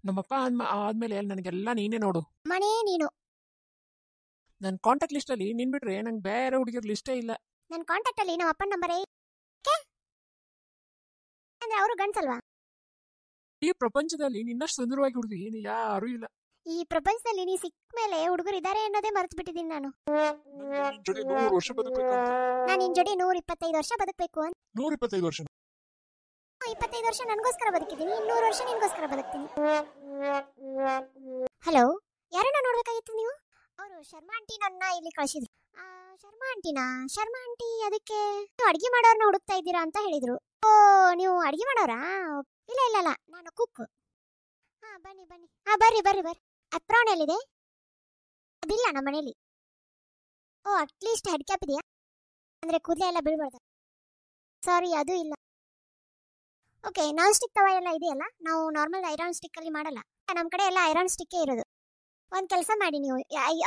ನಮ್ಮಪ್ಪ ಆದ್ಮೇಲೆ ನನಗೆಲ್ಲ ನೀನೇ ನೋಡು. ಮನೆ ನೀನು ನನ್ನ ಕಾಂಟ್ಯಾಕ್ಟ್ ಲಿಸ್ಟ್ ಅಲ್ಲಿ ನೀನ್ ಬಿಟ್ರೆ ನಂಗೆ ಬೇರೆ ಹುಡುಗಿರ್ ಲಿಸ್ಟೇ ಇಲ್ಲ. ನನ್ನ ಕಾಂಟ್ಯಾಕ್ಟ್ ಅಲ್ಲಿ ನಮ್ಮ ಅಪ್ಪನ ನಂಬರೇ ಅಂದ್ರೆ ಅವರು ಗಂಡ್ಸಲ್ವಾ? ಈ ಪ್ರಪಂಚದಲ್ಲಿ ನಿನ್ನಷ್ಟು ಸುಂದರವಾಗಿ ಹುಡುಗಿ ಏನು ಯಾರು ಇಲ್ಲ. ಈ ಪ್ರಪಂಚದಲ್ಲಿ ನೀ ಸಿಕ್ಕ ಮೇಲೆ ಹುಡುಗರು ಇದಾರೆ ಅನ್ನೋದೇ ಮರ್ತು ಬಿಟ್ಟಿದ್ದೀನಿ ನಾನು. ನಿನ್ ಜೊತೆ 100 ವರ್ಷ ಬದುಕಬೇಕಂತ. ನಾನು ನಿನ್ ಜೊತೆ 125 ವರ್ಷ ಬದುಕಬೇಕು ಅಂತ. 125 ವರ್ಷ? 25 ವರ್ಷ ನನಗೋಸ್ಕರ ಬದುಕಿದ್ದೀನಿ, 200 ವರ್ಷ ನಿನ್ಗೋಸ್ಕರ ಬದುಕ್ತೀನಿ. ಹಲೋ, ಯಾರನ್ನ ನೋಡ್ಬೇಕಾಗಿತ್ತು ನೀವು? ಅವರು ಶರ್ಮಾ ಆಂಟಿ ನನ್ನ ಇಲ್ಲಿ ಕಳಿಸಿದ್ರು. ಶರ್ಮಾ ಆಂಟಿ ಅದಕ್ಕೆ ನೀವು ಅಡಿಗೆ ಮಾಡೋರ್ನ ಹುಡುಕ್ತಾ ಇದ್ದೀರಾ ಅಂತ ಹೇಳಿದ್ರು. ಓ, ನೀವು ಅಡಿಗೆ ಮಾಡೋರಾ? ಇಲ್ಲ ಇಲ್ಲ ಇಲ್ಲ, ನಾನು ಕುಕ್. ಹಾ ಬನ್ನಿ ಬನ್ನಿ, ಹಾ ಬರ್ರಿ ಬರ್ರಿ ಬರ್ರಿ. ಅಪ್ರಾನ್ ಎಲ್ಲಿದೆ? ಅದಿಲ್ಲ ನಮ್ಮ ಮನೇಲಿ. ಓ, ಅಟ್ಲೀಸ್ಟ್ ಹೆಡ್ ಕ್ಯಾಪ್ ಇದೆಯಾ? ಅಂದ್ರೆ ಕೂದಲೇ ಎಲ್ಲ ಬೀಳ್ಬಾರ್ದು. ಸಾರಿ, ಅದು ಇಲ್ಲ. ಓಕೆ, ನಾನ್ ಸ್ಟಿಕ್ ತವ ಎಲ್ಲ ಇದೆಯಲ್ಲ, ನಾವು ನಾರ್ಮಲ್ ಐರನ್ ಸ್ಟಿಕ್ ಅಲ್ಲಿ ಮಾಡಲ್ಲ. ನಮ್ಮ ಕಡೆ ಎಲ್ಲ ಐರನ್ ಸ್ಟಿಕ್ಕೇ ಇರೋದು. ಒಂದು ಕೆಲಸ ಮಾಡಿ, ನೀವು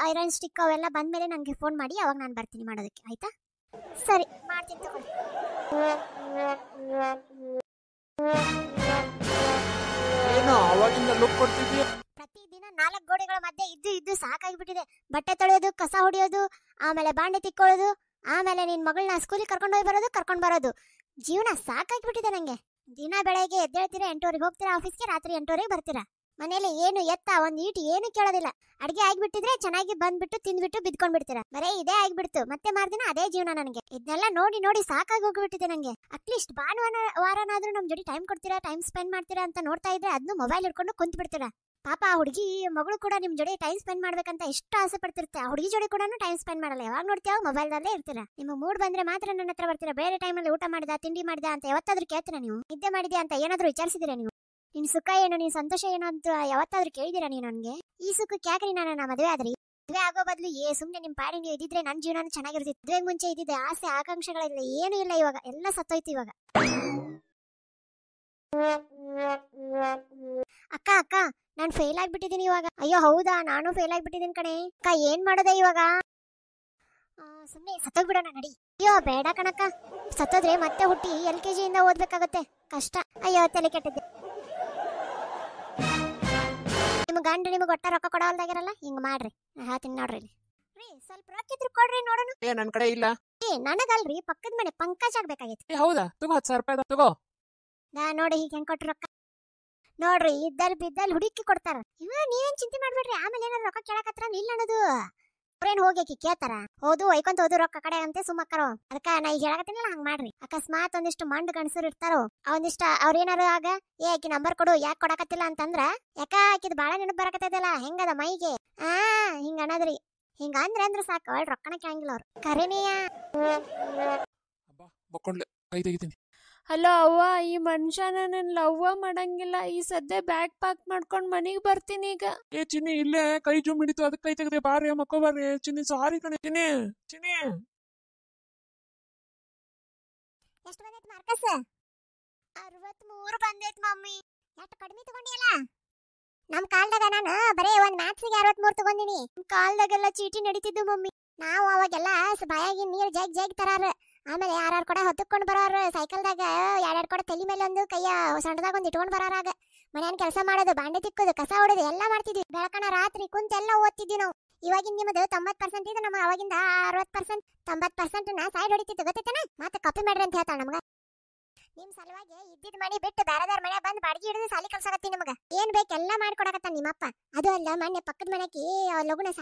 ಐರನ್ ಸ್ಟಿಕ್ ಅವೆಲ್ಲ ಬಂದ್ಮೇಲೆ ನನಗೆ ಫೋನ್ ಮಾಡಿ, ಅವಾಗ ನಾನು ಬರ್ತೀನಿ ಮಾಡೋದಕ್ಕೆ, ಆಯ್ತಾ? ಸರಿ, ಮಾಡ್ತೀನಿ ತಗೊಳ್ಳಿ. ಏನು ಅವಾಗಿಂದ ಲುಕ್ ಕೊಡ್ತಿದ್ಯಾ? ಪ್ರತಿದಿನ 4 ಗೋಡೆಗಳ ಮಧ್ಯೆ ಇದ್ದು ಸಾಕಾಗಿಬಿಟ್ಟಿದೆ. ಬಟ್ಟೆ ತೊಳೆಯೋದು, ಕಸ ಹೊಡಿಯೋದು, ಆಮೇಲೆ ಬಾಂಡೆ ತಿಕ್ಕೊಳ್ಳೋದು, ಆಮೇಲೆ ನಿನ್ ಮಗಳನ್ನ ಸ್ಕೂಲಿಗೆ ಕರ್ಕೊಂಡು ಬರೋದು. ಜೀವನ ಸಾಕಾಗಿಬಿಟ್ಟಿದೆ ನಂಗೆ. ದಿನ ಬೆಳಗ್ಗೆ ಎದ್ದೇಳ್ತೀರಾ, 8:00 ಹೋಗ್ತೀರಾ ಆಫೀಸ್ಗೆ, ರಾತ್ರಿ 8:00 ಬರ್ತೀರಾ. ಮನೇಲಿ ಏನು ಎತ್ತ ಒಂದ್ ಈಟ್ ಏನು ಕೇಳೋದಿಲ್ಲ. ಅಡ್ಗೆ ಆಗಿಬಿಟ್ಟಿದ್ರೆ ಚೆನ್ನಾಗಿ ಬಂದ್ಬಿಟ್ಟು ತಿಂದ್ಬಿಟ್ಟು ಬಿದ್ಕೊಂಡ್ಬಿಡ್ತೀರಾ. ಬರೇ ಇದೇ ಆಗಿಬಿಡ್ತು. ಮತ್ತೆ ಮಾರ್ದಿನ ಅದೇ ಜೀವನ ನನಗೆ. ಇದನ್ನೆಲ್ಲ ನೋಡಿ ನೋಡಿ ಸಾಕಾಗಿ ಹೋಗ್ಬಿಟ್ಟಿದೆ ನಂಗೆ. ಅಟ್ಲೀಸ್ಟ್ ಭಾನುವಾರನಾದ್ರೂ ನಮ್ ಜೊತೆ ಟೈಮ್ ಕೊಡ್ತೀರಾ, ಟೈಮ್ ಸ್ಪೆಂಡ್ ಮಾಡ್ತೀರಾ ಅಂತ ನೋಡ್ತಾ ಇದ್ರೆ ಅದನ್ನು ಮೊಬೈಲ್ ಹಿಡ್ಕೊಂಡು ಕುಂತ್ ಬಿಡ್ತೀರಾ. ಪಾಪ ಆ ಹುಡುಗಿ ಮಗಳು ಕೂಡ ನಿಮ್ ಜೊತೆ ಟೈಮ್ ಸ್ಪೆಂಡ್ ಮಾಡ್ಬೇಕಂತ ಎಷ್ಟು ಆಸೆ ಪಡ್ತಿರುತ್ತೆ. ಆ ಹುಡುಗಿ ಜೊತೆ ಕೂಡ ಟೈಮ್ ಸ್ಪೆಂಡ್ ಮಾಡಲ್ಲ. ಯಾವಾಗ ನೋಡ್ತೀವಿ ಮೊಬೈಲ್ದಲ್ಲೇ ಇರ್ತೀರಾ. ನಿಮ್ಮ ಮೂಡ್ ಬಂದ್ರೆ ಮಾತ್ರ ನನ್ನ ಹತ್ರ ಬರ್ತೀರಾ. ಬೇರೆ ಟೈಮಲ್ಲಿ ಊಟ ಮಾಡಿದ, ತಿಂಡಿ ಮಾಡಿದ ಅಂತ ಯಾವತ್ತಾದ್ರೂ ಕೇಳ್ತೀರಾ? ನೀವು ನಿದ್ದೆ ಮಾಡಿದ್ಯಾ ಅಂತ ಏನಾದ್ರೂ ವಿಚಾರಿಸಿದಿರಾ? ನೀವು ನಿನ್ ಸುಖ ಏನು, ನಿನ್ ಸಂತೋಷ ಏನು ಅಂತ ಯಾವತ್ತಾದ್ರೂ ಕೇಳಿದಿರಾ ನೀವು ನನಗೆ? ಈ ಸುಖಕ್ಕೆ ಯಾಕ್ರಿ ನನ್ನ ಮದುವೆ ಆದ್ರಿ? ಮದುವೆ ಆಗೋ ಬದಲು ಸುಮ್ನೆ ನಿಮ್ ಪಾಡಿ ನೀವು ಇದ್ದಿದ್ರೆ ನನ್ನ ಜೀವನ ಚೆನ್ನಾಗಿರ್ತಿತ್ತು. ಮದುವೆ ಮುಂಚೆ ಇದ್ದಿದ್ದೆ ಆಸೆ ಆಕಾಂಕ್ಷೆಗಳಿಲ್ಲ, ಏನೂ ಇಲ್ಲ. ಇವಾಗ ಎಲ್ಲ ಸತ್ತೋಯ್ತು. ಇವಾಗ ಅಕ್ಕ ನಾನು ಫೇಲ್ ಆಗ್ಬಿಟ್ಟಿದ್ದೀನಿ ಇವಾಗ. ಅಯ್ಯೋ ಹೌದಾ, ನಾನು ಫೇಲ್ ಆಗ್ಬಿಟ್ಟಿದ್ದೀನಿ ಕಣೆ. ಅಕ್ಕ ಏನ್ ಮಾಡೋದೆ ಇವಾಗ? ಸುಮ್ನೆ ಸತ್ತೋಗ್ಬಿಡೋಣ ನಡಿ. ಅಯ್ಯೋ ಬೇಡ ಕಣಕ್ಕ, ಸತ್ತೋದ್ರೆ ಮತ್ತೆ ಹುಟ್ಟಿ LKG ಇಂದ ಓದ್ಬೇಕಾಗತ್ತೆ, ಕಷ್ಟ. ಅಯ್ಯೋ ತಲೆ ಕೆಟ್ಟಿದ್ದೆ. ನಿಮ್ ಗಂಡ ನಿಮ್ಗೆ ಒಟ್ಟ ರೊಕ್ಕ ಕೊಡೋಲ್ದಾಗಿರಲ್ಲ, ಹಿಂಗ್ ಮಾಡ್ರಿ. ಹೇಳ್ತೀನಿ ನೋಡ್ರಿ. ರೀ ಸ್ವಲ್ಪ ರೊಕ್ಕ ಇದ್ರು ಕೊಡ್ರಿ ನೋಡೋಣ. ನನ್ ಕಡೆ ಇಲ್ಲ. ನನಗಲ್ರಿ, ಪಕ್ಕದ ಮನೆ ಪಂಕಜ್ ಆಗ್ಬೇಕಾಗಿತ್ತು. ಹೌದಾ? ತಗೋ 10,000 ರೂಪಾಯಿ ತಗೋ. ನೋಡಿ ಹೀಗೆ ಹೆಂಗ್ ಕೊಟ್ರು ರೊಕ್ಕ ನೋಡ್ರಿ. ಬಿದ್ದಲ್ಲಿ ಹುಡುಕಿ ಕೊಡ್ತಾರ. ನೀವೇನ್ ಚಿಂತೆ ಮಾಡ್ಬೇಡ್ರಿ. ಆಮೇಲೆ ಏನಾದ್ರು ರೊಕ್ಕ ಕೇಳಕತ್ರ ನಿಲ್ಲ ಅನ್ನೋದು. ಅವ್ರೇನ್ ಹೋಗಿ ಕೇಳ್ತಾರ? ಹೋದು ಒಯ್ಕೊಂತ ಹೋದು ರೊಕ್ಕ ಕಡೆ ಅಂತೆ ಸುಮ್ಮಕ್ಕರೋ. ಅದಕ್ಕ ನಾ ಈಗ ಹೇಳಕತ್ತೀನಲ್ಲ, ಹಂಗ್ ಮಾಡ್ರಿ. ಅಕಸ್ಮಾತ್ ಒಂದಿಷ್ಟು ಮಂಡ್ ಗಣಸರು ಇರ್ತಾರೋ, ಒಂದಿಷ್ಟ ಅವ್ರೇನಾರು ಆಗ ಆಕಿ ನಂಬರ್ ಕೊಡು, ಯಾಕೆ ಕೊಡಕತ್ತಿಲ್ಲ ಅಂತಂದ್ರ, ಯಾಕ ಆಕಿದ್ ಬಾಳ ನೆನಪು ಬರಕತ್ತದಲ್ಲ ಹೆಂಗದ ಮೈಗೆ, ಹಿಂಗ ಅನ್ನದ್ರಿ. ಹಿಂಗ ಅಂದ್ರ ಸಾಕು, ಒಳ್ಳೆ ರೊಕ್ಕನ ಕೇಳಂಗಿಲ್ಲ ಅವ್ರು. ಕರೆನೆಯ ಕೈ ತೆಗಿತೀನಿ. ಹಲೋ ಅವ್ವ, ಈ ಮನುಷ್ಯ ನನ್ನ ಲವ್ವ ಮಾಡಂಗಿಲ್ಲ. ಈ ಸದ್ಯ ಬ್ಯಾಗ್ ಪ್ಯಾಕ್ ಮಾಡ್ಕೊಂಡ್ ಮನಿಗ್ ಬರ್ತೀನಿ ಈಗ. ಚಿನ್ನಿ ಇಲ್ಲೇ ಕೈ ಜೂಮ್ ಹಿಡಿತು, ಅದಕ್ಕೆ ಕೈ ತೆಗದೆ. ಬಾರಿ ಮಕ್ಕೋ ಬಾರಿ. ಚಿನ್ನಿ ಸಾರಿ ಕಣೆ. ಚಿನ್ನಿ ಎಷ್ಟು ಬಂದೈತ್ ಮಾರ್ಕಸ್? 63 ಬಂದೈತ್ ಮಮ್ಮಿ. ಎಷ್ಟು ಕಡಿಮೆ ತಗೊಂಡಿಯಲ್ಲ. ನಮ್ ಕಾಲ್ದಾಗ ನಾನು ಬರೇ ಒಂದ್ ಮ್ಯಾಥ್ಸಿಗೆ 63 ತಗೊಂಡಿನಿ. ನಮ್ ಕಾಲ್ದಾಗೆಲ್ಲ ಚೀಟಿ ನಡೀತಿದ್ದು ಮಮ್ಮಿ. ನಾವು ಅವಾಗೆಲ್ಲ ಬಾಯಾಗಿ ನೀರ್ ಜಗ್ ತರಾರ. ಆಮೇಲೆ ಯಾರು ಕೂಡ ಹೊತ್ತುಕೊಂಡು ಬರೋರು ಸೈಕಲ್ದಾಗ, 2 ಕೂಡ ತಲೆ ಮೇಲೆ ಒಂದು ಕೈಯ ಸಣ್ಣದಾಗ ಒಂದು ಇಟ್ಕೊಂಡು ಬರೋರಾಗ. ಮನೆಯನ್ ಕೆಲಸ ಮಾಡೋದು, ಬಾಂಡೆ ತಿಕ್ಕೋದು, ಕಸ ಹೊಡೋದು ಎಲ್ಲ ಮಾಡ್ತಿದ್ವಿ. ಬೆಳಕನ ರಾತ್ರಿ ಕುಂತೆಲ್ಲ ಓದ್ತಿದ್ವಿ ನಾವು. ಇವಾಗಿನ ನಿಮ್ಮದು 90% ಇದೆ, ನಮ್ಮ ಅವಾಗಿಂದ 60%. 90% ಸೈಡ್ ಹೊಡಿತಿತ್ತು, ಗೊತ್ತೈತನ? ಮತ್ತೆ ಕಾಪಿ ಮಾಡ್ರಿ ಅಂತ ಹೇಳ್ತಾಳ ನಮಗ. ನಿಮ್ ಸಲುವಾಗಿ ಇದ್ದಿದ್ ಮನಿ ಬಿಟ್ಟು ಬೇರೆದಾರ ಮನೆ ಬಂದು ಬಾಡಿಗೆ ಹಿಡಿದು ಸಾಲಿ ಕಲ್ಸಾಕತ್ತಿ. ನಿಮಗ ಏನ್ ಬೇಕೆಲ್ಲ ಮಾಡ್ಕೊಡಕತ್ತ ನಿಮ್ಮಪ್ಪ. ಅದು ಅಲ್ಲ, ಮೊನ್ನೆ ಪಕ್ಕದ ಮನೆಗೆ ಲಗುನ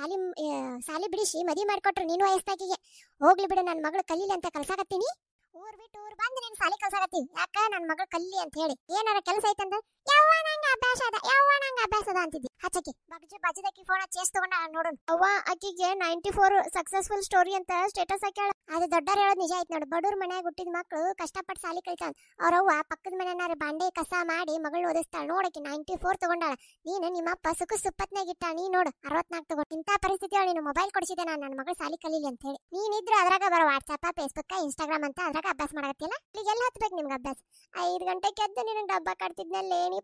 ಸಾಲಿ ಬಿಡಿಸಿ ಮದಿ ಮಾಡ್ಕೊಟ್ರು ನೀನು ವಯಸ್ಸಾಗಿಗೆ. ಹೋಗ್ಲಿ ಬಿಡು, ನನ್ನ ಮಗಳು ಕಲೀಲಿ ಅಂತ ಕಲ್ಸಾಕತ್ತೀನಿ. ಊರ್ ಬಿಟ್ಟು ಊರ್ ಬಂದು ನೀನ್ ಸಾಲಿ ಕಲ್ಸಾಕತ್ತಿ. ಯಾಕ ನನ್ನ ಮಗಳು ಕಲ್ಲಿ ಅಂತ ಹೇಳಿ. ಏನಾರ ಕೆಲಸ ಐತಂದ ಯಾವ ನಂಗ ಅಭ್ಯಾಸ ಅದ ಅಂತಿದ್ದಿ. ಹಚ್ಚಕಿ ಬಜದಕ್ಕಿ ಫೋನ್ ಚೇಸ್ ತಗೊಂಡ ನೋಡೋಣ. ಅವ್ವ ಆಕಿಗೆ 94 ಸಕ್ಸಸ್ಫುಲ್ ಸ್ಟೋರಿ ಅಂತ ಸ್ಟೇಟಸ್ ಹಾಕ್ಯಾಳ. ಅದು ದೊಡ್ಡರ ಹೇಳೋದು ನಿಜ ಐತ್ ನೋಡು. ಬಡವ್ರ ಮನ್ಯಾಗ ಹುಟ್ಟಿದ ಮಕ್ಕಳು ಕಷ್ಟಪಟ್ಟು ಸಾಲಿ ಕಲಿತಾಳ. ಅವ್ರವ್ವ ಪಕ್ಕದ ಮನೆಯನ್ನಾರ ಬಾಂಡೆ ಕಸ ಮಾಡಿ ಮಗಳು ಓದಿಸ್ತಾಳ. ನೋಡಕಿ 94 ತಗೊಂಡಾಳ. ನೀನು ನಿಮ್ಮಪ್ಪ ಸುಪ್ಪತ್ನಾಗ ಇಟ್ಟ. ನೀ ನೋಡು 64 ತಗೊಂಡು. ಇಂಥ ಪರಿಸ್ಥಿತಿ ನೀನು ಮೊಬೈಲ್ ಕೊಡಿಸಿದೆ ನಾನು ನನ್ನ ಮಗಳು ಸಾಲಿ ಕಲೀಲಿ ಅಂತ ಹೇಳಿ. ನೀನಿದ್ರು ಅದ್ರಾಗ ಬರೋ ವಾಟ್ಸಪ್, ಫೇಸ್ಬುಕ್, ಇನ್ಸ್ಟಾಗ್ರಾಮ್ ಅಂತ ಅದ್ರಾಗ ಅಭ್ಯಾಸ ಮಾಡಕತ್ತಿಲ್ಲ. ಈಗ ಎಲ್ಲ ಹತ್ಬೇಕು ನಿಮ್ಗೆ ಅಭ್ಯಾಸ. 5 ಗಂಟೆಗೆ ಎದ್ದು ನಿನಗೆ ಡಬ್ಬ ಕಟ್ತಿದ್ನಲ್ಲೇ, ನೀ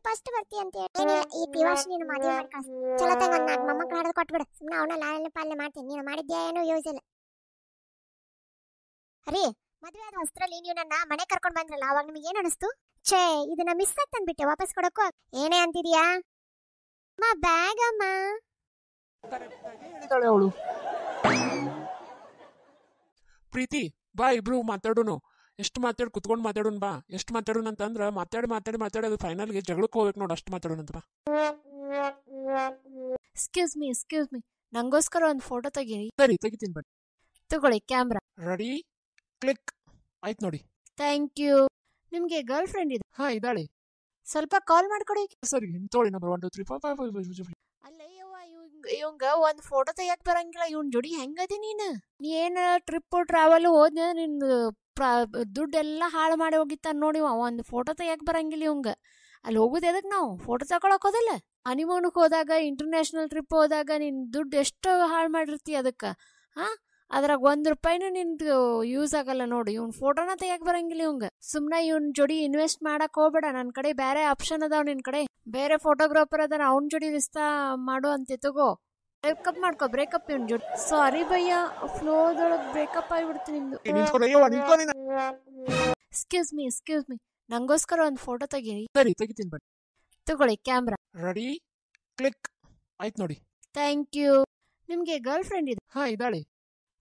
ಫಸ್ಟ್ ಬರ್ತಿ ಅಂತ ಹೇಳಿ. ಏನಿಲ್ಲ, ಈ ವರ್ಷ ನೀನು ಮದುವೆ ಮಾಡಿ ಕಳ್ಸ. ಚಲೋ ತಂಗ ಒಂದು 4 ಮೊಮ್ಮಕ್ಳು ಹಾಡೋದು ಕೊಟ್ಬಿಡು. ಸುಮ್ಮನೆ ಅವನ ಲಾಲನೆ ಪಾಲನೆ ಮಾಡ್ತೀನಿ. ನೀನು ಮಾಡಿದ್ಯಾ ಏನೂ ಯೂಸ್ ಇಲ್ಲ ರೀ. ಮದುವೆ ಆದ ಹೊಸರಲ್ಲಿ ನೀವು ನನ್ನ ಮನೆ ಕರ್ಕೊಂಡು ಬಂದ್ರಲ್ಲ, ಅವಾಗ ನಿಮಗೆ ಏನು ಅನಿಸ್ತು? ಛೇ ಇದನ್ನ ಮಿಸ್ ಆಗಿ ತಂದ್ಬಿಟ್ಟೆ, ವಾಪಸ್ ಕೊಡಕ್ಕೂ ಏನೇ ಅಂತಿದ್ಯಾ? ಅಮ್ಮ ಬ್ಯಾಗ್ ಅಮ್ಮ. ಹೇಳಿದಾಳೆ ಅವಳು. ಪ್ರೀತಿ ಬಾ ಇಬ್ರು ಮಾತಾಡೋನು. ಎಷ್ಟು ಮಾತಾಡಿ ಕುತ್ಕೊಂಡು ಮಾತಾಡೋಣ ಬಾ. ಎಷ್ಟು ಮಾತಾಡೋಣ ಅಂತಂದ್ರೆ ಮಾತಾಡಿ ಮಾತಾಡಿ ಮಾತಾಡಿ ಅದು ಫೈನಲ್ಗೆ ಜಗಳಕ್ಕೆ ಹೋಗ್ಬೇಕು ನೋಡು. ಅಷ್ಟು ಮಾತಾಡೋಣ ಅಂತ ಬಾ. ಎಕ್ಸ್ಕ್ಯೂಸ್ ಮೀ ನಂಗೋಸ್ಕರ ಒಂದು ಫೋಟೋ ತೆಗೀರಿ. ಸರಿ ತೆಗಿತೀನಿ ಬನ್ನಿ. ತಗೊಳ್ಳಿ ಕ್ಯಾಮ್ರಾ. ರೆಡಿ ಕ್ಲಿಕ್ ಆಯ್ತು ನೋಡಿ. Thank you. ನಿಮ್ಗೆ ಗರ್ಲ್ ಫ್ರೆಂಡ್ ಇದೆ? ಹಾ ಇದ್ದಾಳೆ. ಸ್ವಲ್ಪ ಕಾಲ್ ಮಾಡ್ಕೊಡಿ. ಸರಿ ತೋಳಿ ನಂಬರ್ 1 2 3 4 5 6 7. ಅಲ್ಲಯ್ಯವ್ವ ಇವಂಗ ಒಂದ್ ಫೋಟೋ ತೆಗಿಯಕ್ ಬರಂಗಿಲ್ಲ. ಇವನ್ ಜೋಡಿ ಹೆಂಗದಿ ನೀನು? ನೀ ಏನ ಟ್ರಿಪ್ ಟ್ರಾವೆಲ್ ಹೋದ್ನ ನಿನ್ ದುಡ್ಡೆಲ್ಲ ಹಾಳು ಮಾಡಿ ಹೋಗಿತ್ತ ನೋಡಿ. ಒಂದು ಫೋಟೋ ತೆಗಿಯಕ್ ಬರಂಗಿಲ್ಲ ಇವಂಗ. ಅಲ್ಲಿ ಹೋಗುದು ಎದಕ್ ನಾವು ಫೋಟೋ ತಗೊಳಕ್ ಹೋದಲ್ಲ. ಹನಿಮೂನ್ಗೆ ಹೋದಾಗ, ಇಂಟರ್ನ್ಯಾಷನಲ್ ಟ್ರಿಪ್ ಹೋದಾಗ ನಿನ್ ದುಡ್ಡು ಎಷ್ಟು ಹಾಳು ಮಾಡಿರ್ತಿ ಅದಕ್ಕ. ಅದ್ರಾಗ ₹1 ನಿಂದು ಯೂಸ್ ಆಗಲ್ಲ ನೋಡಿ. ಇವ್ನ ಫೋಟೋನ ತೆಗಿಯಕ್ ಬರಂಗಿಲ್ಲ ಇವಂಗ. ಸುಮ್ನೆ ಇವ್ನ ಜೋಡಿ ಇನ್ವೆಸ್ಟ್ ಮಾಡಕ್ ಹೋಗ್ಬೇಡ. ನನ್ ಕಡೆ ಬೇರೆ ಆಪ್ಷನ್ ಅದಾವ. ನಿನ್ ಕಡೆ ಬೇರೆ ಫೋಟೋಗ್ರಾಫರ್ ಅದಾನ, ಅವ್ನ ಜೋಡಿ ರಿಸ್ತಾ ಮಾಡು ಅಂತ ತಗೋ. ಬ್ರೇಕಪ್ ಮಾಡ್ಕೋ. ಬ್ರೇಕಪ್ ಇವ್ನ ಜೋಡಿ. ಸಾರಿ ಭಯ್ಯ, ಫ್ಲೋದೊಳಗ್ ಬ್ರೇಕಪ್ ಆಗಿಬಿಡ್ತೀನಿ ನಿಂದು. ಎಕ್ಸ್ಕ್ಯೂಸ್ ಮೀ ನಂಗೋಸ್ಕರ ಒಂದು ಫೋಟೋ ತೆಗೀರಿ. ಸರಿ ತೆಗಿತೀನಿ ಬನ್ನಿ. ತಗೊಳ್ಳಿ ಕ್ಯಾಮ್ರಾ. ರೆಡಿ ಕ್ಲಿಕ್ ಆಯ್ತು ನೋಡಿ. Thank you. ನಿಮ್ಗೆ ಗರ್ಲ್ ಫ್ರೆಂಡ್ ಇದೆ? ಹಾ ಇದ್ದಾಳೆ.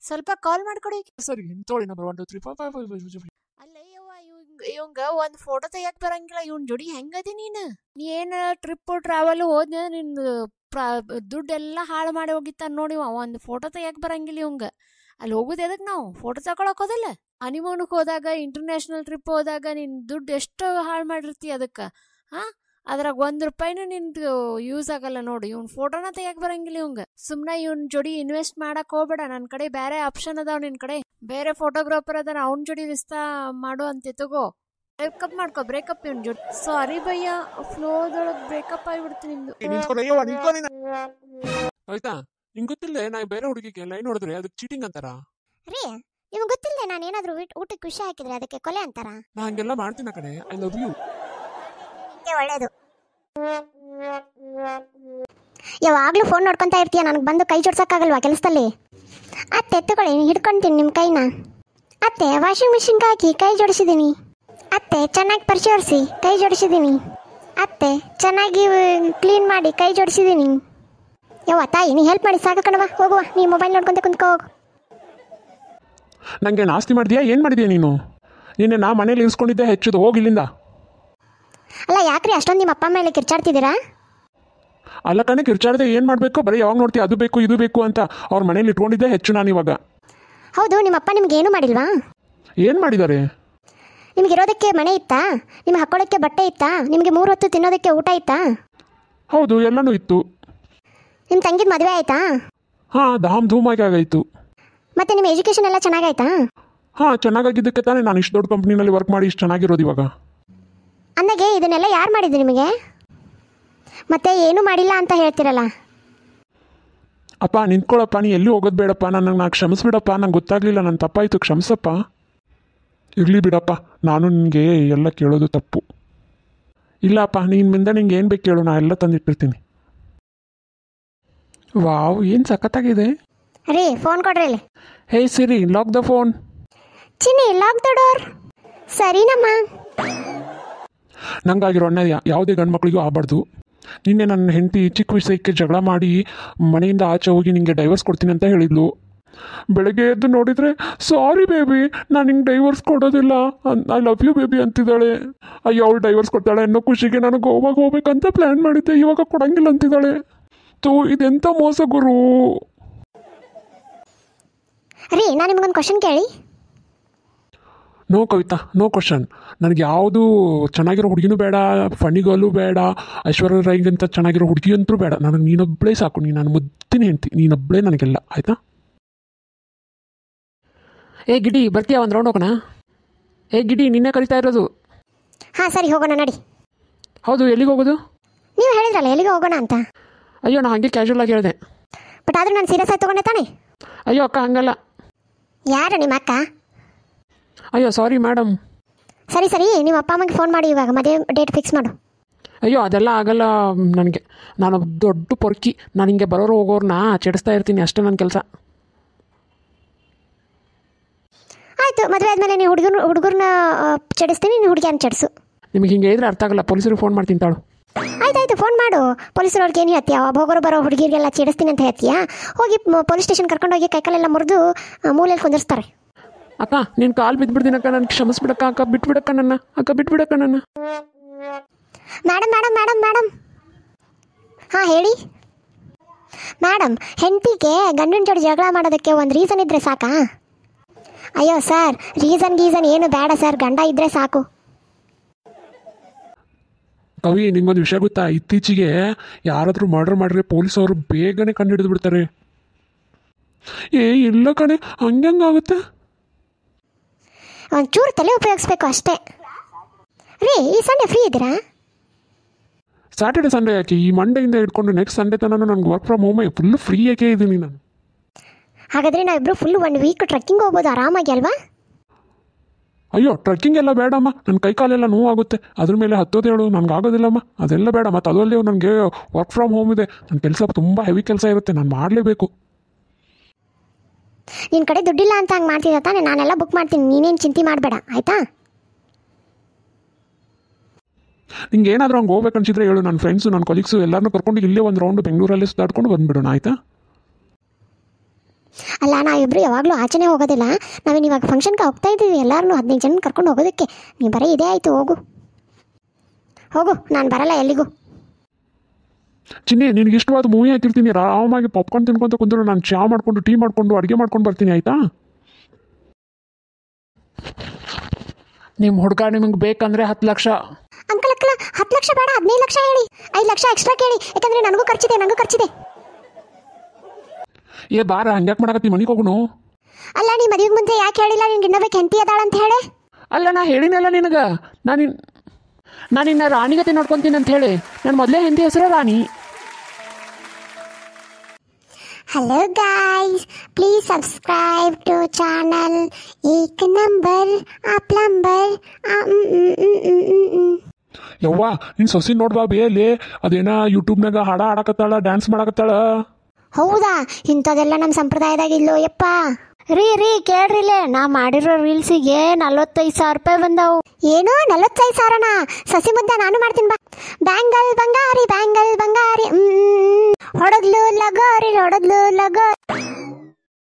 ಸ್ವಲ್ಪ ಕಾಲ್ ಮಾಡ್ಕೊಡಿ. ಸರಿ ತೋಳಿ ನಂಬರ್ 1 2 3 4 5 6 7. ಅಲ್ಲಯ್ಯವ್ವ ಇವಂಗ ಒಂದ್ ಫೋಟೋ ತೆಗಿಯಕ್ ಬರಂಗಿಲ್ಲ. ಇವನ್ ಜೋಡಿ ಹೆಂಗದಿ ನೀನು? ನೀ ಏನ ಟ್ರಿಪ್ ಟ್ರಾವೆಲ್ ಹೋದ್ನ ನಿನ್ ದುಡ್ಡೆಲ್ಲ ಹಾಳು ಮಾಡಿ ಹೋಗಿತ್ತ ನೋಡಿ. ಒಂದು ಫೋಟೋ ತೆಗಿಯಕ್ ಬರಂಗಿಲ್ಲ ಇವಂಗ. ಅಲ್ಲಿ ಹೋಗುದು ಎದಕ್ ನಾವು ಫೋಟೋ ತಗೊಳಕ್ ಹೋದಲ್ಲ. ಹನಿಮೂನ್ಗೆ ಹೋದಾಗ, ಇಂಟರ್ನ್ಯಾಷನಲ್ ಟ್ರಿಪ್ ಹೋದಾಗ ನಿನ್ ದುಡ್ಡು ಎಷ್ಟು ಹಾಳು ಮಾಡಿರ್ತಿ ಅದಕ್ಕ. ಅದ್ರಾಗ ₹1 ನಿಂದು ಯೂಸ್ ಆಗಲ್ಲ ನೋಡಿ. ಇವ್ನ ಫೋಟೋನ ತೆಗಿಯಕ್ ಬರಂಗಿಲ್ಲ ಇವಂಗ. ಸುಮ್ನೆ ಇವ್ನ ಜೋಡಿ ಇನ್ವೆಸ್ಟ್ ಮಾಡಕ್ ಹೋಗ್ಬೇಡ. ನನ್ ಕಡೆ ಬೇರೆ ಆಪ್ಷನ್ ಅದಾವ. ನಿನ್ ಕಡೆ ಬೇರೆ ಫೋಟೋಗ್ರಾಫರ್ ಅದಾನ, ಅವ್ನ ಜೋಡಿ ರಿಸ್ತಾ ಮಾಡು ಅಂತ ತಗೋ. ಬ್ರೇಕಪ್ ಮಾಡ್ಕೋ. ಬ್ರೇಕಪ್ ಇವ್ನ ಜೋಡಿ. ಸಾರಿ ಭಯ್ಯ, ಫ್ಲೋದೊಳಗ್ ಬ್ರೇಕಪ್ ಆಗಿಬಿಡ್ತೀನಿ ನಿಂದು. ಆಯ್ತಾ? ನಿಂಗೆ ಗೊತ್ತಿಲ್ಲ ನಾ ಬೇರೆ ಹುಡುಗಿಗೆ ಲೈನ್ ಹೊಡೆದ್ರೆ ಅದಕ್ಕೆ ಚೀಟಿಂಗ್ ಅಂತಾರ ರೀ? ನಿಮ್ಗೆ ಗೊತ್ತಿಲ್ಲ ನಾನು ಏನಾದ್ರೂ ಊಟಕ್ಕೆ ವಿಷಯ ಹಾಕಿದ್ರೆ ಅದಕ್ಕೆ ಕೊಲೆ ಅಂತಾರ? ನಾ ಹಂಗೆಲ್ಲ ಮಾಡ್ತೀನಿ ಕಣೆ. I love you. ಒಳ್ಳೇದು. ಯಾವಾಗ್ಲೂ ಫೋನ್ ನೋಡ್ಕೊಂತಾ ಇರ್ತೀಯ. ನನಗೆ ಬಂದು ಕೈ ಜೋಡ್ಸಕ್ಕಾಗಲ್ವಾ ಕೆಲಸದಲ್ಲಿ? ಅತ್ತೆ ತಗೊಳ್ಳಿ, ಹಿಡ್ಕೊಂತೀನಿ ನಿಮ್ಮ ಕೈನ. ಅತ್ತೆ ವಾಷಿಂಗ್ ಮಿಷಿನ್ಗೆ ಹಾಕಿ ಕೈ ಜೋಡಿಸಿದ್ದೀನಿ. ಅತ್ತೆ ಚೆನ್ನಾಗಿ ಪರಿಶೋರಿಸಿ ಕೈ ಜೋಡಿಸಿದ್ದೀನಿ. ಅತ್ತೆ ಚೆನ್ನಾಗಿ ಕ್ಲೀನ್ ಮಾಡಿ ಕೈ ಜೋಡಿಸಿದ್ದೀನಿ. ಯವ್ವ ತಾಯಿ, ನೀ ಹೆಲ್ಪ್ ಮಾಡಿ ಸಾಕು ಕಣವ. ಹೋಗುವ, ನೀ ಮೊಬೈಲ್ ನೋಡ್ಕೊಂತ ಕುಂತ್ಕೋ ಹೋಗು. ನನಗೆ ನಾಸ್ತಿ ಮಾಡಿದ್ಯಾ? ಏನು ಮಾಡಿದ್ಯಾ ನೀನು? ನಿನ್ನೆ ನಾ ಮನೇಲಿ ಇರಿಸ್ಕೊಂಡಿದ್ದೆ ಹೆಚ್ಚುದು. ಹೋಗಿಲ್ಲಿಂದ. ಅಲ್ಲ ಯಾಕ್ರಿ ಅಷ್ಟೊಂದು ನಿಮ್ಮ ಅಪ್ಪ ಮೇಲೆ ಕಿರ್ಚಾಡ್ತಿದ್ದೀರಾ? ಅಲ್ಲ ಕಣೆ, ಕಿರ್ಚಾಡ್ದೆ ಏನು ಮಾಡಬೇಕು? ಬರೀ ಯಾವಾಗ ನೋಡ್ತೀಯ ಅದು ಬೇಕು ಇದು ಬೇಕು ಅಂತ. ಅವ್ರ ಮನೇಲಿ ಇಟ್ಕೊಂಡಿದ್ದೆ ಹೆಚ್ಚು ನಾನು ಇವಾಗ. ಹೌದು, ನಿಮ್ಮ ಅಪ್ಪ ನಿಮ್ಗೆ ಏನು ಮಾಡಿಲ್ವಾ? ಏನು ಮಾಡಿದ್ದಾರೆ? ನಿಮ್ಗೆ ಇರೋದಕ್ಕೆ ಮನೆ ಇತ್ತಾ? ನಿಮ್ಗೆ ಹಾಕೊಳ್ಳೋಕ್ಕೆ ಬಟ್ಟೆ ಇತ್ತಾ? ನಿಮಗೆ 3 ಹೊತ್ತು ತಿನ್ನೋದಕ್ಕೆ ಊಟ ಇತ್ತಾ? ಹೌದು, ಎಲ್ಲನೂ ಇತ್ತು. ನಿಮ್ಮ ತಂಗಿದ ಮದುವೆ ಆಯ್ತಾ? ಹಾಂ, ಧಾಮ್ ಧೂಮಾಗಿ ಆಗಾಯಿತು. ಮತ್ತೆ ನಿಮ್ಮ ಎಜುಕೇಷನ್ ಎಲ್ಲ ಚೆನ್ನಾಗಾಯ್ತಾ? ಹಾಂ, ಚೆನ್ನಾಗಿದ್ದಕ್ಕೆ ತಾನೇ ನಾನು ಇಷ್ಟು ದೊಡ್ಡ ಕಂಪ್ನಿನಲ್ಲಿ ವರ್ಕ್ ಮಾಡಿ ಇಷ್ಟು ಚೆನ್ನಾಗಿರೋದು ಇವಾಗ. ಅಂದಾಗೆ ಇದನ್ನೆಲ್ಲ ಯಾರು ಮಾಡಿದ್ರು ನಿಮಗೆ? ಮತ್ತೆ ಏನೂ ಮಾಡಿಲ್ಲ ಅಂತ ಹೇಳ್ತಿರಲ್ಲ. ಅಪ್ಪ ನಿಂತ್ಕೊಳ್ಳಪ್ಪ, ನೀ ಎಲ್ಲಿ ಹೋಗೋದು ಬೇಡಪ್ಪ. ನಾ ಕ್ಷಮಿಸ್ಬಿಡಪ್ಪ. ನಂಗೆ ಗೊತ್ತಾಗಲಿಲ್ಲ, ನನ್ನ ತಪ್ಪಾಯಿತು, ಕ್ಷಮಿಸಪ್ಪ. ಇರಲಿ ಬಿಡಪ್ಪ, ನಾನು ನಿನಗೆ ಎಲ್ಲ ಕೇಳೋದು ತಪ್ಪು. ಇಲ್ಲಪ್ಪ, ನೀನು ಮುಂದೆ ನಿಂಗೆ ಏನು ಬೇಕು ಕೇಳು, ನಾ ಎಲ್ಲ ತಂದಿಟ್ಟಿರ್ತೀನಿ. ವಾವ್, ಏನು ಸಖತ್ತಾಗಿದೆ. ರೀ ಫೋನ್ ಕೊಡ್ರಿ ಇಲ್ಲಿ. ಹೇ ಸಿರಿ, lock the phone. Chinni, lock the door. ಸರಿನಮ್ಮ. ನಂಗಾಗಿರೋ ಅನ್ಯಾಯ ಯಾವುದೇ ಗಂಡು ಮಕ್ಕಳಿಗೂ ಆಗಬಾರ್ದು. ನಿನ್ನೆ ನನ್ನ ಹೆಂಡತಿ ಚಿಕ್ಕ ವಿಷಯಕ್ಕೆ ಜಗಳ ಮಾಡಿ ಮನೆಯಿಂದ ಆಚೆ ಹೋಗಿ ನಿಂಗೆ ಡೈವರ್ಸ್ ಕೊಡ್ತೀನಿ ಅಂತ ಹೇಳಿದ್ಲು. ಬೆಳಗ್ಗೆ ಎದ್ದು ನೋಡಿದರೆ, ಸಾರಿ ಬೇಬಿ, ನಾನು ನಿಂಗೆ ಡೈವರ್ಸ್ ಕೊಡೋದಿಲ್ಲ, ಐ ಲವ್ ಯು ಬೇಬಿ ಅಂತಿದ್ದಾಳೆ. ಅಯ್ಯೋ, ಅವಳು ಡೈವರ್ಸ್ ಕೊಡ್ತಾಳೆ ಅನ್ನೋ ಖುಷಿಗೆ ನಾನು ಗೋವಾಗ ಹೋಗ್ಬೇಕಂತ ಪ್ಲ್ಯಾನ್ ಮಾಡಿದ್ದೆ, ಇವಾಗ ಕೊಡಂಗಿಲ್ಲ ಅಂತಿದ್ದಾಳೆ. ಇದೆಂಥ ಮೋಸ ಗುರು. ರೀ, ನಾನು ನಿಮ್ಗೊಂದು ಕ್ವಶನ್ ಕೇಳಿ. No Kavita, no question. ನನಗೆ ಯಾವುದು ಚೆನ್ನಾಗಿರೋ ಹುಡುಗಿನೂ ಬೇಡ, ಫಣಿಗಲ್ಲೂ ಬೇಡ, ಐಶ್ವರ್ಯ ರೈಗಿಂತ ಚೆನ್ನಾಗಿರೋ ಹುಡುಗಿ ಅಂತೂ ಬೇಡ. ನನಗೆ ನೀನೊಬ್ಬಳೇ ಸಾಕು. ನಾನು ಮುದ್ದಿನ ಹೆಂಡ್ತಿ, ನೀನೊಬ್ಬಳೇ ನನಗೆಲ್ಲ. ಆಯಿತಾ? ಏ ಗಿಡಿ, ಬರ್ತೀಯಾ? ಒಂದು ರೌಂಡ್ ಹೋಗೋಣ. ಏ ಗಿಡಿ, ನಿನ್ನೆ ಕರಿತಾ ಇರೋದು. ಹಾಂ ಸರಿ, ಹೋಗೋಣ ನಡಿ. ಹೌದು, ಎಲ್ಲಿಗೆ ಹೋಗೋದು? ನೀವು ಹೇಳಿದ್ರಲ್ಲ ಎಲ್ಲಿಗೆ ಹೋಗೋಣ ಅಂತ. ಅಯ್ಯೋ, ನಾನು ಹಾಗೆ ಕ್ಯಾಶುವಲ್ ಆಗಿ ಹೇಳಿದೆ. ಬಟ್ ಆದರೂ ನಾನು ಸೀರಿಯಸ್ ಆಗಿ ತೊಗೊಂಡೆ ತಾನೆ? ಅಯ್ಯೋ ಅಕ್ಕ, ಹಂಗಲ್ಲ. ಯಾರು ನಿಮ್ಮ ಅಕ್ಕ? ಅಯ್ಯೋ ಸಾರಿ ಮೇಡಮ್. ಸರಿ ಸರಿ, ನಿಮ್ಮ ಅಪ್ಪ ಅಮ್ಮಗೆ ಫೋನ್ ಮಾಡಿ ಇವಾಗ ಮದುವೆ ಡೇಟ್ ಫಿಕ್ಸ್ ಮಾಡು. ಅಯ್ಯೋ ಅದೆಲ್ಲ ಆಗಲ್ಲ ನನಗೆ. ನಾನು ದೊಡ್ಡ ಪೊರ್ಕಿ. ನಾನು ಹಿಂಗೆ ಬರೋರು ಹೋಗೋರನ್ನ ಚೆಡಿಸ್ತಾ ಇರ್ತೀನಿ, ಅಷ್ಟೇ ನನ್ನ ಕೆಲಸ. ಆಯಿತು, ಮದುವೆ ಆದಮೇಲೆ ನೀವು ಹುಡುಗರನ್ನ ಚೆಡಿಸ್ತೀನಿ, ನೀವು ಹುಡುಗಿಯನ್ನು ಚೆಡಿಸು. ನಿಮಗೆ ಹಿಂಗೆ ಇದ್ರೆ ಅರ್ಥ ಆಗಲ್ಲ, ಪೊಲೀಸರಿಗೆ ಫೋನ್ ಮಾಡ್ತೀನಿ ತಾಳು. ಆಯ್ತಾಯ್ತು, ಫೋನ್ ಮಾಡು. ಪೊಲೀಸರವ್ರಿಗೆ ಏನು ಹೇಳ್ತೀಯ? ಹೋಗೋರು ಬರೋ ಹುಡುಗಿರಿಗೆಲ್ಲ ಚೀಡಿಸ್ತೀನಿ ಅಂತ ಹೇಳ್ತೀಯಾ? ಹೋಗಿ ಪೊಲೀಸ್ ಸ್ಟೇಷನ್ ಕರ್ಕೊಂಡೋಗಿ ಕೈಕಾಲೆಲ್ಲ ಮುರಿದು ಮೂಲೆಯಲ್ಲಿ ಕುಂದಿರ್ಸ್ತಾರೆ. ಅಕ್ಕ ನಿನ್ನ ಕಾಲು ಬಿದ್ದುಬಿಡ್ತೀನಿ ಅಕ್ಕ, ನನಗೆ ಕ್ಷಮಿಸ್ಬಿಡಕ್ಕ ಅಕ್ಕ, ಬಿಟ್ಬಿಡಕ್ಕ ನನ್ನ ಅಕ್ಕ, ಬಿಟ್ಬಿಡಕ್ಕ ನನ್ನ. ಮೇಡಮ್ ಮೇಡಮ್ ಮೇಡಮ್ ಮೇಡಮ್ ಹಾಂ ಹೇಳಿ ಮೇಡಮ್. ಹೆಂಡತಿಗೆ ಗಂಡನ ಜೋಡಿ ಜಗಳ ಮಾಡೋದಕ್ಕೆ ಒಂದು ರೀಸನ್ ಇದ್ದರೆ ಸಾಕಾ? ಅಯ್ಯೋ ಸರ್, ರೀಸನ್ ಏನು ಬೇಡ ಸರ್, ಗಂಡ ಇದ್ದರೆ ಸಾಕು. ಕವಿ, ನಿಂಗೊಂದು ವಿಷಯ ಗೊತ್ತಾ? ಇತ್ತೀಚೆಗೆ ಯಾರಾದರೂ ಮರ್ಡರ್ ಮಾಡಿದ್ರೆ ಪೊಲೀಸವರು ಬೇಗನೆ ಕಂಡು ಹಿಡಿದು ಬಿಡ್ತಾರೆ. ಇಲ್ಲ ಕಣೆ, ಹಂಗಂಗಾಗುತ್ತೆ. ಒಂಚೂರು ತಲೆ ಉಪಯೋಗಿಸ್ಬೇಕು ಅಷ್ಟೇ. ರೀ, ಈ ಸಂಡೇ ಫ್ರೀ ಇದ್ದೀರಾ? ಸ್ಯಾಟರ್ಡೆ ಸಂಡೇ ಯಾಕೆ? ಈ ಮಂಡೆಯಿಂದ ಇಟ್ಕೊಂಡು ನೆಕ್ಸ್ಟ್ ಸಂಡೇ ತನಕ ನನಗೆ ವರ್ಕ್ ಫ್ರಮ್ ಹೋಮೇ ಫುಲ್ ಫ್ರೀ ಯಾಕೆ ಇದ್ದೀನಿ ನಾನು. ಹಾಗಾದರೆ ನಾವಿಬ್ಬರು ಫುಲ್ 1 ವೀಕ್ ಟ್ರೆಕ್ಕಿಂಗ್ ಹೋಗ್ಬೋದು ಆರಾಮಾಗಿ ಅಲ್ವಾ? ಅಯ್ಯೋ, ಟ್ರೆಕ್ಕಿಂಗ್ ಎಲ್ಲ ಬೇಡಮ್ಮ, ನನ್ನ ಕೈಕಾಲೆಲ್ಲ ನೋವಾಗುತ್ತೆ. ಅದ್ರ ಮೇಲೆ ಹತ್ತೋದು ಹೇಳು, ನನಗೆ ಆಗೋದಿಲ್ಲಮ್ಮ, ಅದೆಲ್ಲ ಬೇಡ. ಮತ್ತು ಅದರಲ್ಲಿ ನನಗೆ ವರ್ಕ್ ಫ್ರಮ್ ಹೋಮ್ ಇದೆ, ನನ್ನ ಕೆಲಸ ತುಂಬ ಹೆವಿ ಕೆಲಸ ಇರುತ್ತೆ, ನಾನು ಮಾಡಲೇಬೇಕು. ನಿನ್ನ ಕಡೆ ದುಡ್ಡಿಲ್ಲ ಅಂತ ಹಂಗೆ ಮಾಡ್ತಿದ್ದ ತಾನೆ? ನಾನೆಲ್ಲ ಬುಕ್ ಮಾಡ್ತೀನಿ, ನೀನೇನು ಚಿಂತೆ ಮಾಡಬೇಡ ಆಯಿತಾ? ನಿಂಗೆ ಏನಾದರೂ ಹಂಗೆ ಹೋಗ್ಬೇಕು ಅನ್ಸಿದ್ರೆ ಹೇಳು, ನನ್ನ ಫ್ರೆಂಡ್ಸು ನನ್ನ ಕೊಲೀಗ್ಸು ಎಲ್ಲರನ್ನೂ ಕರ್ಕೊಂಡು ಇಲ್ಲೇ ಒಂದು ರೌಂಡ್ ಬೆಂಗಳೂರಲ್ಲೇ ಸುತ್ತಾಡ್ಕೊಂಡು ಬಂದುಬಿಡೋಣ, ಆಯಿತಾ? ಅಲ್ಲ, ನಾವಿಬ್ಬರು ಯಾವಾಗಲೂ ಆಚೆನೇ ಹೋಗೋದಿಲ್ಲ. ನಾವೇನು ಇವಾಗ ಫಂಕ್ಷನ್ಗೆ ಹೋಗ್ತಾ ಇದ್ದೀವಿ, ಎಲ್ಲರನ್ನೂ 15 ಜನ ಕರ್ಕೊಂಡು ಹೋಗೋದಕ್ಕೆ. ನೀವು ಬರೀ ಇದೇ ಆಯಿತು, ಹೋಗು ಹೋಗು, ನಾನು ಬರಲ್ಲ ಎಲ್ಲಿಗೂ. ಚಿನ್ನಿ, ನಿನಗೆ ಇಷ್ಟವಾದ ಮೂವಿ ಹಾಕಿರ್ತೀನಿ, ಆರಾಮಾಗಿ ಪಾಪ್ಕಾರ್ನ್ ತಿನ್ಕೊಂತ ಕುಂದ್ರು, ನಾನು ಚಹಾ ಮಾಡಿಕೊಂಡು ಟೀ ಮಾಡಿಕೊಂಡು ಅಡುಗೆ ಮಾಡ್ಕೊಂಡು ಬರ್ತೀನಿ, ಆಯಿತಾ? ನಿಮ್ಮ ಹುಡುಗ ನಿಮಗೆ ಬೇಕಂದರೆ 10 ಲಕ್ಷ. ಅಂಕಲ್ 10 ಲಕ್ಷ ಬೇಡ, 15 ಲಕ್ಷ ಹೇಳಿ. 5 ಲಕ್ಷ ಎಕ್ಸ್ಟ್ರಾ ಕೇಳಿ, ಯಾಕಂದರೆ ನನಗೂ ಖರ್ಚಿದೆ. ಏ ಬಾರ, ಹಂಗ್ಯಾಕೆ ಮಾಡಕತ್ತಿ, ಮನೆಗೆ ಹೋಗುನು. ಅಲ್ಲ, ನೀ ಮದುವೆಗೆ ಮುಂಚೆ ಯಾಕೆ ಹೇಳಿಲ್ಲ ನಿನ್ಗೆ ಇನ್ನೊಬ್ಬಕ್ಕೆ ಹೆಂಡತಿ ಅದಾಳ ಅಂತ ಹೇಳಿ? ಅಲ್ಲ, ನಾ ಹೇಳಿನಲ್ಲ ನಿನಗೆ, ನಾನು ಇನ್ನು ರಾಣಿಗತೆ ನೋಡ್ಕೊತೀನಿ ಅಂತ ಹೇಳಿ. ನನ್ನ ಮೊದಲೇ ಹೆಂಡತಿ ಹೆಸರು ರಾಣಿ. Hello guys, please subscribe to channel एक number आप plumber. ಯವ್ವ, ನಿನ್ನ ಸೊಸಿ ನೋಡ್ಬಾ ಬೇಲಿ, ಅದೇನ ಯೂಟ್ಯೂಬ್ನಾಗ ಹಾಡ ಹಾಡಕತ್ತಾಳ, ಡ್ಯಾನ್ಸ್ ಮಾಡಕತ್ತಾಳ. ಹೌದಾ? ಇಂಥದೆಲ್ಲ ನಮ್ಮ ಸಂಪ್ರದಾಯದಾಗ ಇಲ್ಲೋ ಯಪ್ಪ. ರೀ ಕೇಳ್ರಿಲೇ, ನಾ ಮಾಡಿರೋ ರೀಲ್ಸಿಗೆ 45,000 ರೂಪಾಯಿ ಬಂದವು. ಏನು 45,000ನಾ? ಸಸಿ ಮುದ್ದೆ ನಾನು ಮಾಡ್ತೀನಿ ಬಾ. ಬ್ಯಾಂಗಲ್ ಬಂಗಾರಿ ಹೊಡದ್ಲು ಲಗೋರಿ